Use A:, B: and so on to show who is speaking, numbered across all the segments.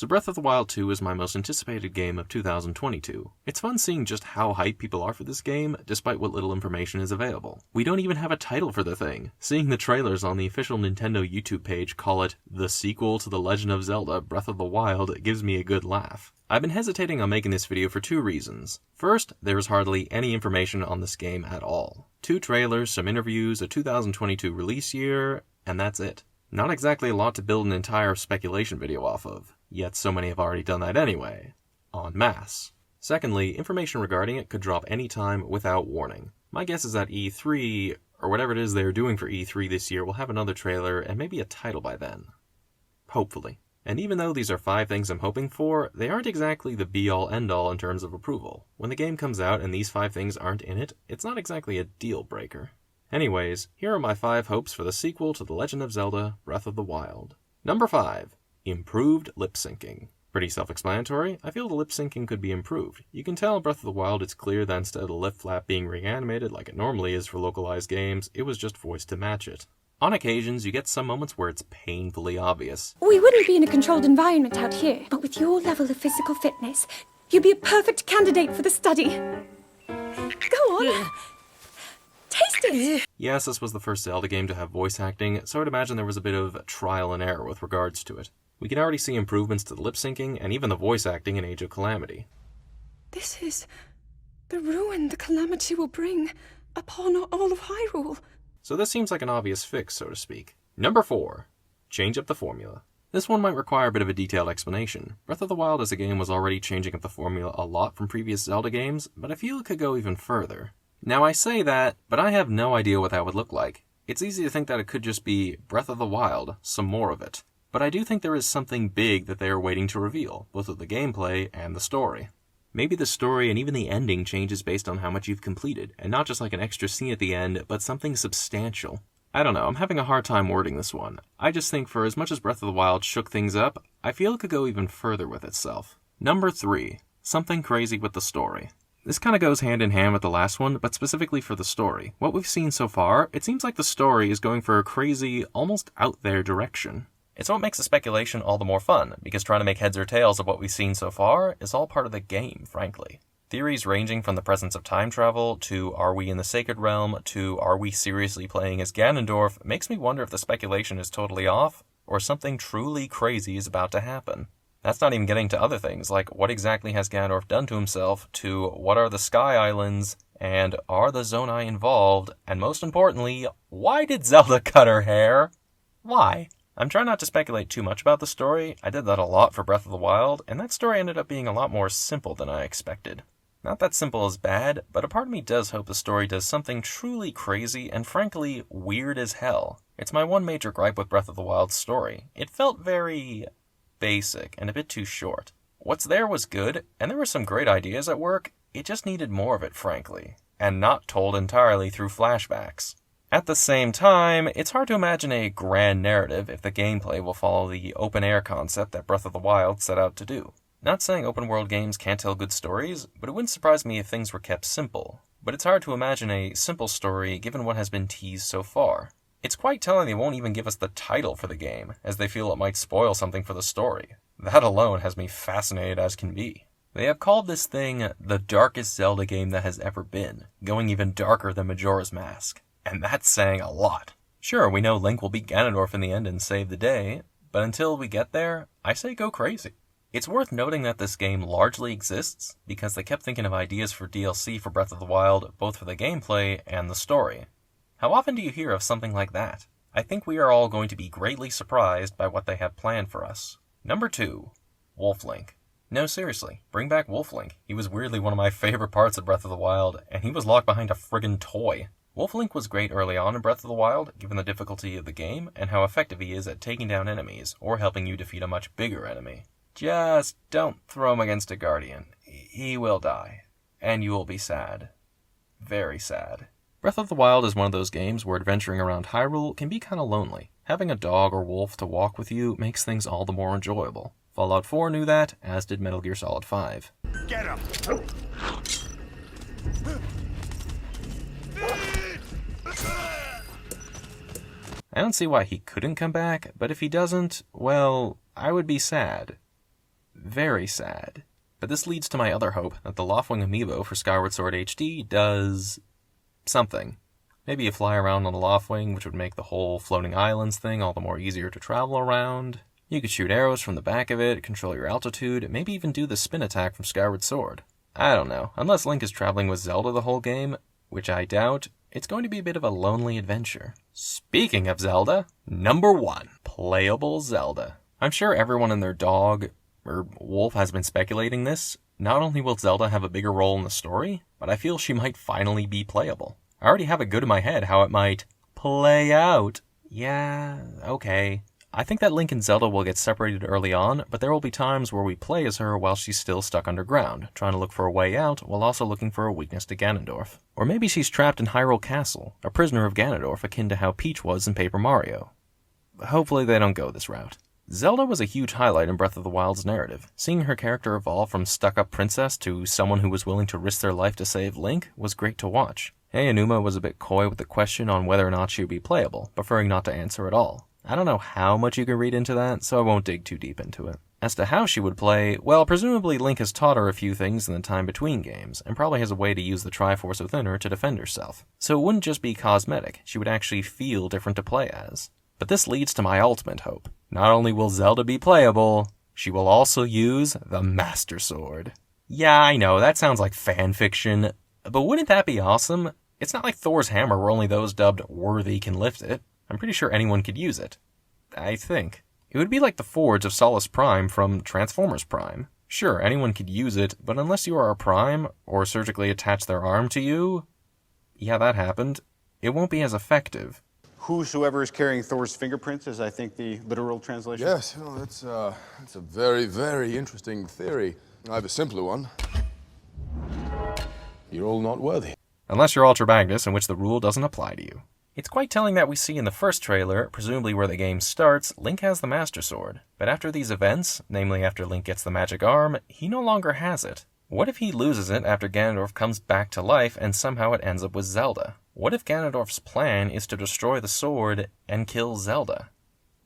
A: So Breath of the Wild 2 is my most anticipated game of 2022. It's fun seeing just how hyped people are for this game, despite what little information is available. We don't even have a title for the thing. Seeing the trailers on the official Nintendo YouTube page call it the sequel to The Legend of Zelda Breath of the Wild gives me a good laugh. I've been hesitating on making this video for two reasons. First, there is hardly any information on this game at all. 2 trailers, some interviews, a 2022 release year, and that's it. Not exactly a lot to build an entire speculation video off of, yet so many have already done that anyway. En masse. Secondly, information regarding it could drop anytime without warning. My guess is that E3, or whatever it is they're doing for E3 this year, will have another trailer and maybe a title by then. Hopefully. And even though these are 5 things I'm hoping for, they aren't exactly the be-all end-all in terms of approval. When the game comes out and these 5 things aren't in it, it's not exactly a deal-breaker. Anyways, here are my 5 hopes for the sequel to The Legend of Zelda Breath of the Wild. Number 5. Improved lip syncing. Pretty self-explanatory. I feel the lip syncing could be improved. You can tell in Breath of the Wild it's clear that instead of the lip flap being reanimated like it normally is for localized games, it was just voiced to match it. On occasions, you get some moments where it's painfully obvious.
B: We wouldn't be in a controlled environment out here, but with your level of physical fitness, you'd be a perfect candidate for the study. Go on. Taste it!
A: Yes, this was the first Zelda game to have voice acting, so I'd imagine there was a bit of trial and error with regards to it. We can already see improvements to the lip syncing and even the voice acting in Age of Calamity.
B: This is the ruin the Calamity will bring upon all of Hyrule.
A: So this seems like an obvious fix, so to speak. Number 4. Change up the formula. This one might require a bit of a detailed explanation. Breath of the Wild as a game was already changing up the formula a lot from previous Zelda games, but I feel it could go even further. Now I say that, but I have no idea what that would look like. It's easy to think that it could just be Breath of the Wild, some more of it. But I do think there is something big that they are waiting to reveal, both with the gameplay and the story. Maybe the story and even the ending changes based on how much you've completed, and not just like an extra scene at the end, but something substantial. I don't know, I'm having a hard time wording this one. I just think for as much as Breath of the Wild shook things up, I feel it could go even further with itself. Number 3. Something crazy with the story. This kind of goes hand in hand with the last one, but specifically for the story. What we've seen so far, it seems like the story is going for a crazy, almost out there direction. It's what makes the speculation all the more fun, because trying to make heads or tails of what we've seen so far is all part of the game, frankly. Theories ranging from the presence of time travel, to are we in the Sacred Realm, to are we seriously playing as Ganondorf, makes me wonder if the speculation is totally off, or something truly crazy is about to happen. That's not even getting to other things, like what exactly has Ganondorf done to himself, to what are the Sky Islands, and are the Zonai involved, and most importantly, why did Zelda cut her hair? Why? I'm trying not to speculate too much about the story. I did that a lot for Breath of the Wild, and that story ended up being a lot more simple than I expected. Not that simple is bad, but a part of me does hope the story does something truly crazy and frankly weird as hell. It's my one major gripe with Breath of the Wild's story. It felt very basic and a bit too short. What's there was good, and there were some great ideas at work. It just needed more of it, frankly, and not told entirely through flashbacks. At the same time, it's hard to imagine a grand narrative if the gameplay will follow the open-air concept that Breath of the Wild set out to do. Not saying open-world games can't tell good stories, but it wouldn't surprise me if things were kept simple. But it's hard to imagine a simple story given what has been teased so far. It's quite telling they won't even give us the title for the game, as they feel it might spoil something for the story. That alone has me fascinated as can be. They have called this thing the darkest Zelda game that has ever been, going even darker than Majora's Mask. And that's saying a lot. Sure, we know Link will beat Ganondorf in the end and save the day, but until we get there, I say go crazy. It's worth noting that this game largely exists because they kept thinking of ideas for DLC for Breath of the Wild, both for the gameplay and the story. How often do you hear of something like that? I think we are all going to be greatly surprised by what they have planned for us. Number 2. Wolflink. No, seriously, bring back Wolflink. He was weirdly one of my favorite parts of Breath of the Wild, and he was locked behind a friggin' toy. Wolflink was great early on in Breath of the Wild, given the difficulty of the game, and how effective he is at taking down enemies, or helping you defeat a much bigger enemy. Just don't throw him against a Guardian. He will die. And you will be sad. Very sad. Breath of the Wild is one of those games where adventuring around Hyrule can be kinda lonely. Having a dog or wolf to walk with you makes things all the more enjoyable. Fallout 4 knew that, as did Metal Gear Solid 5.
C: Get him!
A: I don't see why he couldn't come back, but if he doesn't, well, I would be sad. Very sad. But this leads to my other hope that the Wolflink amiibo for Skyward Sword HD does something. Maybe you fly around on a Wolflink, which would make the whole floating islands thing all the more easier to travel around. You could shoot arrows from the back of it, control your altitude, maybe even do the spin attack from Skyward Sword. I don't know. Unless Link is traveling with Zelda the whole game, which I doubt, it's going to be a bit of a lonely adventure. Speaking of Zelda, number 1, playable Zelda. I'm sure everyone and their dog, or wolf, has been speculating this. Not only will Zelda have a bigger role in the story, but I feel she might finally be playable. I already have it good in my head how it might play out. Yeah, okay. I think that Link and Zelda will get separated early on, but there will be times where we play as her while she's still stuck underground, trying to look for a way out while also looking for a weakness to Ganondorf. Or maybe she's trapped in Hyrule Castle, a prisoner of Ganondorf akin to how Peach was in Paper Mario. Hopefully they don't go this route. Zelda was a huge highlight in Breath of the Wild's narrative. Seeing her character evolve from stuck-up princess to someone who was willing to risk their life to save Link was great to watch. Aonuma was a bit coy with the question on whether or not she would be playable, preferring not to answer at all. I don't know how much you can read into that, so I won't dig too deep into it. As to how she would play, well, presumably Link has taught her a few things in the time between games, and probably has a way to use the Triforce within her to defend herself. So it wouldn't just be cosmetic, she would actually feel different to play as. But this leads to my ultimate hope. Not only will Zelda be playable, she will also use the Master Sword. Yeah, I know, that sounds like fanfiction, but wouldn't that be awesome? It's not like Thor's hammer where only those dubbed worthy can lift it. I'm pretty sure anyone could use it. I think. It would be like the Forge of Solus Prime from Transformers Prime. Sure, anyone could use it, but unless you are a Prime, or surgically attach their arm to you, yeah, that happened, it won't be as effective.
C: Whosoever is carrying Thor's fingerprints is, I think, the literal translation.
D: Yes, well, that's a very, very interesting theory. I have a simpler one. You're all not worthy.
A: Unless you're Ultra Magnus, in which the rule doesn't apply to you. It's quite telling that we see in the first trailer, presumably where the game starts, Link has the Master Sword. But after these events, namely after Link gets the magic arm, he no longer has it. What if he loses it after Ganondorf comes back to life and somehow it ends up with Zelda? What if Ganondorf's plan is to destroy the sword and kill Zelda?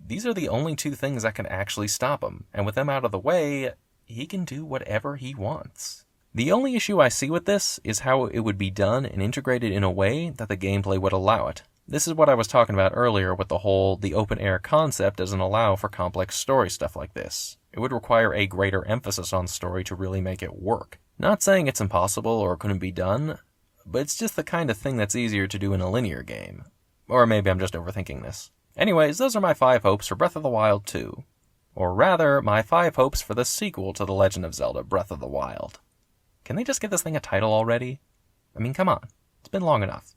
A: These are the only two things that can actually stop him, and with them out of the way, he can do whatever he wants. The only issue I see with this is how it would be done and integrated in a way that the gameplay would allow it. This is what I was talking about earlier with the open air concept doesn't allow for complex story stuff like this. It would require a greater emphasis on story to really make it work. Not saying it's impossible or couldn't be done, but it's just the kind of thing that's easier to do in a linear game. Or maybe I'm just overthinking this. Anyways, those are my 5 hopes for Breath of the Wild 2. Or rather, my 5 hopes for the sequel to The Legend of Zelda Breath of the Wild. Can they just give this thing a title already? I mean, come on. It's been long enough.